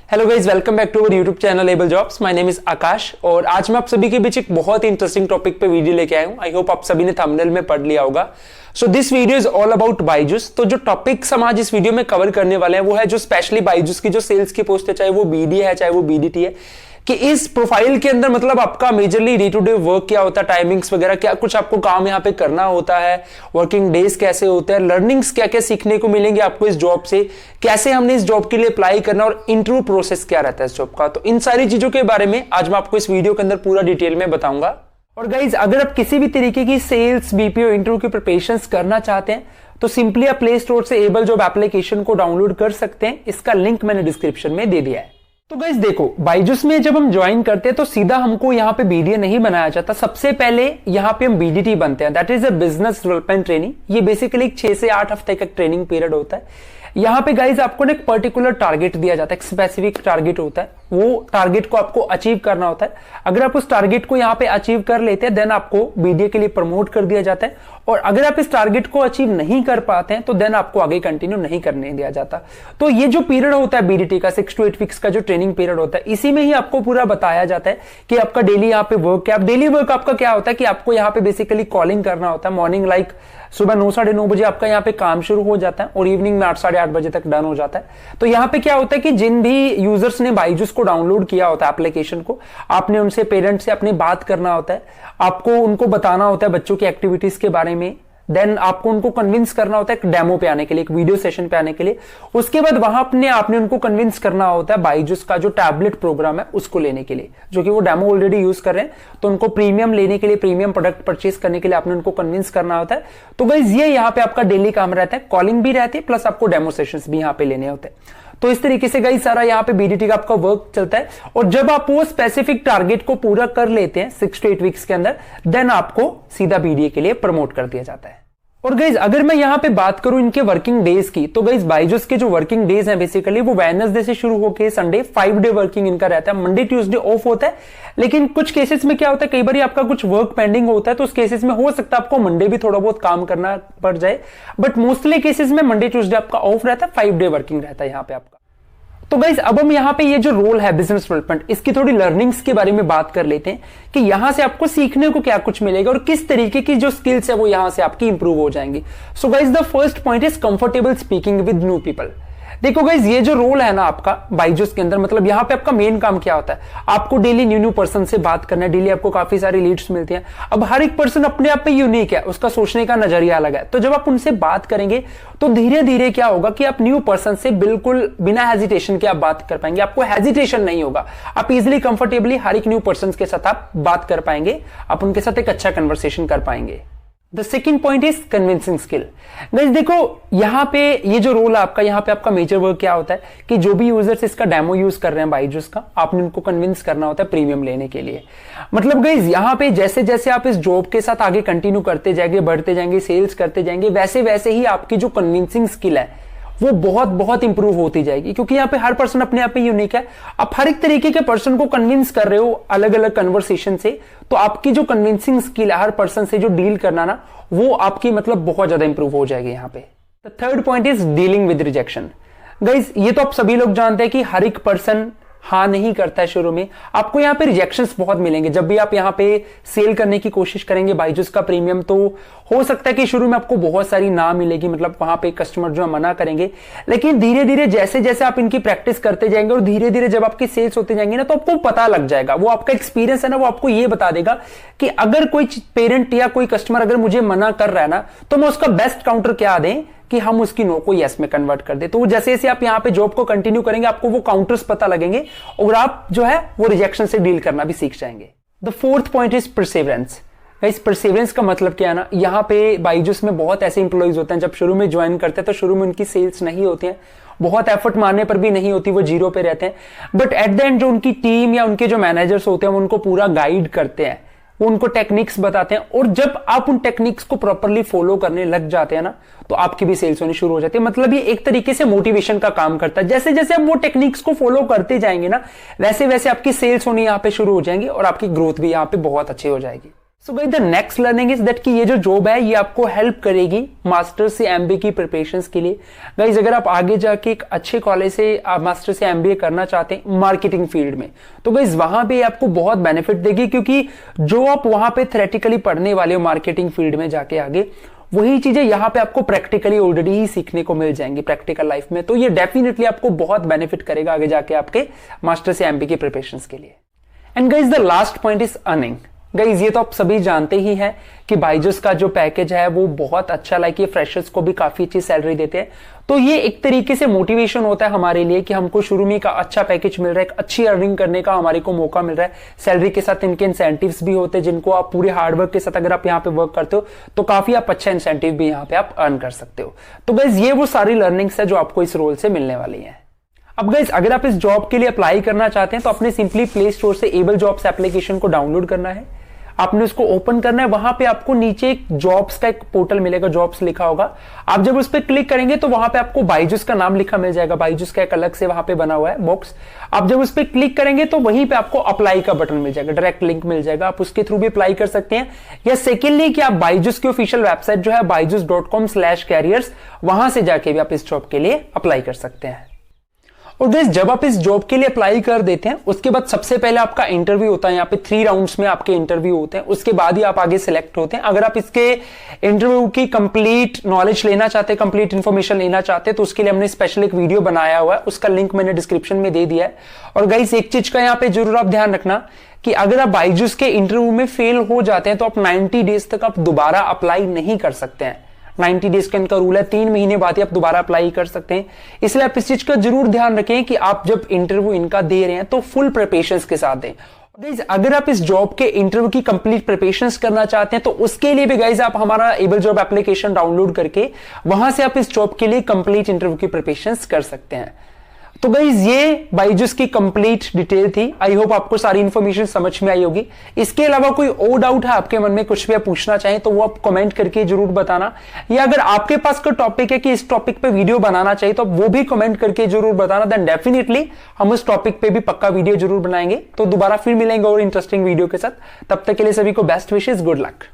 Hello guys, welcome back to our YouTube channel able jobs. My name is Aakash और आज मैं आप सभी के बीच एक बहुत ही इंटरेस्टिंग टॉपिक पे वीडियो लेके आया हूं। आई होप आप सभी ने थंबनेल में पढ़ लिया होगा। So this video is all about Byju's. तो जो टॉपिक्स हम आज इस वीडियो में कवर करने वाले हैं वो है जो स्पेशली बायजूस की जो सेल्स की पोस्ट है, चाहे वो बीडी है चाहे वो बीडीटी है, कि इस प्रोफाइल के अंदर मतलब आपका majorly day to day work क्या होता है, टाइमिंग्स वगैरह क्या कुछ आपको काम यहाँ पे करना होता है, वर्किंग डेज कैसे होते हैं, लर्निंग्स क्या क्या सीखने को मिलेंगे आपको इस जॉब से, कैसे हमने इस जॉब के लिए अप्लाई करना और इंटरव्यू प्रोसेस क्या रहता है इस जॉब का। तो इन सारी चीजों के बारे में आज मैं आपको इस वीडियो के अंदर पूरा डिटेल में बताऊंगा। और गाइज, अगर आप किसी भी तरीके की सेल्स, बीपीओ, इंटरव्यू की प्रिपरेशंस करना चाहते हैं तो सिंपली आप प्ले स्टोर से एबल जॉब एप्लीकेशन को डाउनलोड कर सकते हैं। इसका लिंक मैंने डिस्क्रिप्शन में दे दिया है। तो गाइस देखो, बायजूस में जब हम ज्वाइन करते हैं तो सीधा हमको यहाँ पे बीडीए नहीं बनाया जाता। सबसे पहले यहाँ पे हम बीडीटी बनते हैं, that is a business development training. ये बेसिकली एक 6 से 8 हफ्ते का ट्रेनिंग पीरियड होता है। यहाँ पे गाइज आपको एक पर्टिकुलर टारगेट दिया जाता है, एक स्पेसिफिक टारगेट होता है, वो टारगेट को आपको अचीव करना होता है। अगर आप उस टारगेट को यहाँ पे अचीव कर लेते हैं देन आपको बीडीए के लिए प्रमोट कर दिया जाता है। और अगर आप इस टारगेट को अचीव नहीं कर पाते हैं तो देन आपको आगे कंटिन्यू नहीं करने दिया जाता। तो ये जो पीरियड होता है बीडीटी का 6 to 8 वीक्स का जो ट्रेनिंग पीरियड होता है, इसी में ही आपको पूरा बताया जाता है कि आपका डेली यहाँ पे वर्क क्या। डेली वर्क आपका क्या होता है कि आपको यहाँ पे बेसिकली कॉलिंग करना होता है। मॉर्निंग लाइक सुबह 9 साढ़े 9 बजे आपका यहाँ पे काम शुरू हो जाता है और इवनिंग में 8 साढ़े 8 बजे तक डन हो जाता है। तो यहाँ पे क्या होता है कि जिन भी यूजर्स ने बायजूस को डाउनलोड किया होता है एप्लीकेशन को, आपने उनसे पेरेंट्स से अपनी बात करना होता है, आपको उनको बताना होता है बच्चों की एक्टिविटीज के बारे में, देन आपको उनको कन्विंस करना होता है एक डेमो पे आने के लिए, एक वीडियो सेशन पे आने के लिए। उसके बाद वहां आपने उनको कन्विंस करना होता है बायजूस का जो टैबलेट प्रोग्राम है उसको लेने के लिए, जो कि वो डेमो ऑलरेडी यूज कर रहे हैं। तो उनको प्रीमियम लेने के लिए, प्रीमियम प्रोडक्ट परचेस करने के लिए आपने उनको कन्विंस करना होता है। तो गाइस ये यहाँ पे आपका डेली काम रहता है, कॉलिंग भी रहती है प्लस आपको डेमो सेशंस भी यहाँ पे लेने होते हैं। तो इस तरीके से गाइस सारा यहाँ पे बीडीटी का आपका वर्क चलता है। और जब आप वो स्पेसिफिक टारगेट को पूरा कर लेते हैं 6 to 8 वीक्स के अंदर, देन आपको सीधा बीडीए के लिए प्रमोट कर दिया जाता है। और गाइज अगर मैं यहाँ पे बात करूं इनके वर्किंग डेज की, तो गाइज बायजूस के जो वर्किंग डेज हैं बेसिकली वो वेडनेसडे से शुरू होकर संडे 5 डे वर्किंग इनका रहता है। मंडे ट्यूसडे ऑफ होता है, लेकिन कुछ केसेस में क्या होता है, कई बार आपका कुछ वर्क पेंडिंग होता है तो उस केसेस में हो सकता है आपको मंडे भी थोड़ा बहुत काम करना पड़ जाए, बट मोस्टली केसेस में मंडे ट्यूसडे आपका ऑफ रहता है, 5 डे वर्किंग रहता है यहाँ पे आपका। तो गाइज अब हम यहाँ पे ये जो रोल है बिजनेस डेवलपमेंट, इसकी थोड़ी लर्निंग्स के बारे में बात कर लेते हैं कि यहां से आपको सीखने को क्या कुछ मिलेगा और किस तरीके की जो स्किल्स है वो यहां से आपकी इंप्रूव हो जाएंगी। So guys the first point is comfortable speaking with new people. देखो गाइज ये जो रोल है ना आपका बायजूस के अंदर, मतलब यहाँ पे आपका मेन काम क्या होता है, आपको डेली न्यू पर्सन से बात करना है। डेली आपको काफी सारी लीड्स मिलती हैं। अब हर एक पर्सन अपने आप में यूनिक है, उसका सोचने का नजरिया अलग है। तो जब आप उनसे बात करेंगे तो धीरे धीरे क्या होगा कि आप न्यू पर्सन से बिल्कुल बिना हेजिटेशन के आप बात कर पाएंगे। आपको हेजिटेशन नहीं होगा, आप इजिली कंफर्टेबली हर एक न्यू पर्सन के साथ आप बात कर पाएंगे, आप उनके साथ एक अच्छा कन्वर्सेशन कर पाएंगे। The second point is convincing skill. Guys देखो यहाँ पे ये जो रोल है आपका, यहाँ पे आपका मेजर वर्क क्या होता है कि जो भी यूजर्स इसका डेमो यूज कर रहे हैं बायजूस का, आपने उनको कन्विंस करना होता है प्रीमियम लेने के लिए। मतलब गाइस यहाँ पे जैसे जैसे आप इस जॉब के साथ आगे कंटिन्यू करते जाएंगे, बढ़ते जाएंगे, सेल्स करते जाएंगे, वैसे वैसे ही आपकी जो कन्विंसिंग स्किल है वो बहुत बहुत इंप्रूव होती जाएगी, क्योंकि यहाँ पे हर पर्सन अपने आप में यूनिक है। आप हर एक तरीके के पर्सन को कन्विंस कर रहे हो अलग अलग कन्वर्सेशन से, तो आपकी जो कन्विंसिंग स्किल है हर पर्सन से जो डील करना ना, वो आपकी मतलब बहुत ज्यादा इंप्रूव हो जाएगी यहाँ पे। The third point is dealing with rejection. Guys ये तो आप सभी लोग जानते हैं कि हर एक पर्सन हाँ नहीं करता है शुरू में। आपको यहाँ पे रिजेक्शंस बहुत मिलेंगे जब भी आप यहाँ पे सेल करने की कोशिश करेंगे बायजूस का प्रीमियम। तो हो सकता है कि शुरू में आपको बहुत सारी ना मिलेगी, मतलब वहां पे कस्टमर जो है मना करेंगे, लेकिन धीरे धीरे जैसे जैसे आप इनकी प्रैक्टिस करते जाएंगे और धीरे धीरे जब आपकी सेल्स होते जाएंगे ना, तो आपको पता लग जाएगा, वो आपका एक्सपीरियंस है ना, वो आपको ये बता देगा कि अगर कोई पेरेंट या कोई कस्टमर अगर मुझे मना कर रहा है ना, तो मैं उसका बेस्ट काउंटर क्या दें कि हम उसकी नो को यस में कन्वर्ट कर दे। तो जैसे जैसे आप यहाँ पे जॉब को कंटिन्यू करेंगे आपको वो काउंटर्स पता लगेंगे और आप जो है वो रिजेक्शन से डील करना भी सीख जाएंगे। The fourth point is Perseverance. Guys Perseverance का मतलब क्या है ना, यहाँ पे बायजूस में बहुत ऐसे इंप्लॉइज होते हैं जब शुरू में ज्वाइन करते हैं तो शुरू में उनकी सेल्स नहीं होती हैं, बहुत एफर्ट मारने पर भी नहीं होती, वो जीरो पे रहते हैं। बट एट द एंड जो उनकी टीम या उनके जो मैनेजर्स होते हैं वो उनको पूरा गाइड करते हैं, वो उनको टेक्निक्स बताते हैं, और जब आप उन टेक्निक्स को प्रॉपरली फॉलो करने लग जाते हैं ना, तो आपकी भी सेल्स होनी शुरू हो जाती है। मतलब ये एक तरीके से मोटिवेशन का काम करता है। जैसे जैसे आप वो टेक्निक्स को फॉलो करते जाएंगे ना, वैसे वैसे आपकी सेल्स होनी यहाँ पे शुरू हो जाएंगी और आपकी ग्रोथ भी यहाँ पे बहुत अच्छी हो जाएगी। So guys the next learning is that कि ये जो जॉब है ये आपको हेल्प करेगी मास्टर्स से एमबीए की प्रिपरेशंस के लिए। गाइस अगर आप आगे जाके एक अच्छे कॉलेज से मास्टर्स से एमबीए करना चाहते हैं मार्केटिंग फील्ड में, तो गाइस वहां पे आपको बहुत बेनिफिट देगी, क्योंकि जो आप वहां पे थ्योरेटिकली पढ़ने वाले हो मार्केटिंग फील्ड में जाके आगे, वही चीजें यहाँ पे आपको प्रैक्टिकली ऑलरेडी ही सीखने को मिल जाएंगी प्रैक्टिकल लाइफ में। तो ये डेफिनेटली आपको बहुत बेनिफिट करेगा आगे जाके आपके मास्टर्स से एमबीए की प्रिपरेशंस के लिए। And guys the last point is earning. Guys ये तो आप सभी जानते ही हैं कि बायजूस का जो पैकेज है वो बहुत अच्छा, लाइक ये फ्रेशर्स को भी काफी अच्छी सैलरी देते हैं। तो ये एक तरीके से मोटिवेशन होता है हमारे लिए कि हमको शुरू में एक अच्छा पैकेज मिल रहा है, एक अच्छी अर्निंग करने का हमारे को मौका मिल रहा है। सैलरी के साथ इनके इंसेंटिव्स भी होते हैं जिनको आप पूरे हार्डवर्क के साथ अगर आप यहाँ पे वर्क करते हो तो काफी आप अच्छा इंसेंटिव भी यहाँ पे आप अर्न कर सकते हो। तो गाइज ये वो सारी लर्निंग्स है जो आपको इस रोल से मिलने वाली है। अब गाइस अगर आप इस जॉब के लिए अप्लाई करना चाहते हैं तो अपने सिंपली प्ले स्टोर से एबल जॉब्स एप्लीकेशन को डाउनलोड करना है, आपने उसको ओपन करना है। वहां पे आपको नीचे एक जॉब्स का एक पोर्टल मिलेगा, जॉब्स लिखा होगा। आप जब उस पर क्लिक करेंगे तो वहां पे आपको बायजूस का नाम लिखा मिल जाएगा, बायजूस का एक अलग से वहां पे बना हुआ है बॉक्स। आप जब उस पर क्लिक करेंगे तो वहीं पे आपको अप्लाई का बटन मिल जाएगा, डायरेक्ट लिंक मिल जाएगा, आप उसके थ्रू भी अप्लाई कर सकते हैं। या सेकेंडली कि आप बायजूस की ऑफिशियल वेबसाइट जो है byju's.com/careers, वहां से जाके भी आप इस जॉब के लिए अप्लाई कर सकते हैं। और गाइस जब आप इस जॉब के लिए अप्लाई कर देते हैं उसके बाद सबसे पहले आपका इंटरव्यू होता है। यहाँ पे 3 राउंड्स में आपके इंटरव्यू होते हैं, उसके बाद ही आप आगे सिलेक्ट होते हैं। अगर आप इसके इंटरव्यू की कंप्लीट नॉलेज लेना चाहते हैं, कंप्लीट इंफॉर्मेशन लेना चाहते हैं, तो उसके लिए हमने स्पेशल एक वीडियो बनाया हुआ है, उसका लिंक मैंने डिस्क्रिप्शन में दे दिया है। और गाइस एक चीज का यहाँ पे जरूर आप ध्यान रखना कि अगर आप बायजूस के इंटरव्यू में फेल हो जाते हैं तो आप 90 डेज तक आप दोबारा अप्लाई नहीं कर सकते हैं। 90 डेज का इनका रूल है, 3 महीने बाद ही आप दोबारा अप्लाई कर सकते हैं। इसलिए आप इस चीज का जरूर ध्यान रखें कि आप जब इंटरव्यू इनका दे रहे हैं तो फुल प्रिपरेशंस के साथ दें। गाइज अगर आप इस जॉब के इंटरव्यू की कंप्लीट प्रिपरेशंस करना चाहते हैं तो उसके लिए भी गाइज आप हमारा एबल जॉब एप्लीकेशन डाउनलोड करके वहां से आप इस जॉब के लिए कंप्लीट इंटरव्यू की प्रिपरेशंस कर सकते हैं। तो गाइज ये बायजूस की कंप्लीट डिटेल थी। आई होप आपको सारी इंफॉर्मेशन समझ में आई होगी। इसके अलावा कोई और डाउट है आपके मन में, कुछ भी आप पूछना चाहें तो वो आप कमेंट करके जरूर बताना, या अगर आपके पास कोई टॉपिक है कि इस टॉपिक पे वीडियो बनाना चाहिए तो वो भी कमेंट करके जरूर बताना। देन डेफिनेटली हम उस टॉपिक पे भी पक्का वीडियो जरूर बनाएंगे। तो दोबारा फिर मिलेंगे और इंटरेस्टिंग वीडियो के साथ। तब तक के लिए सभी को बेस्ट विशेस, गुड लक।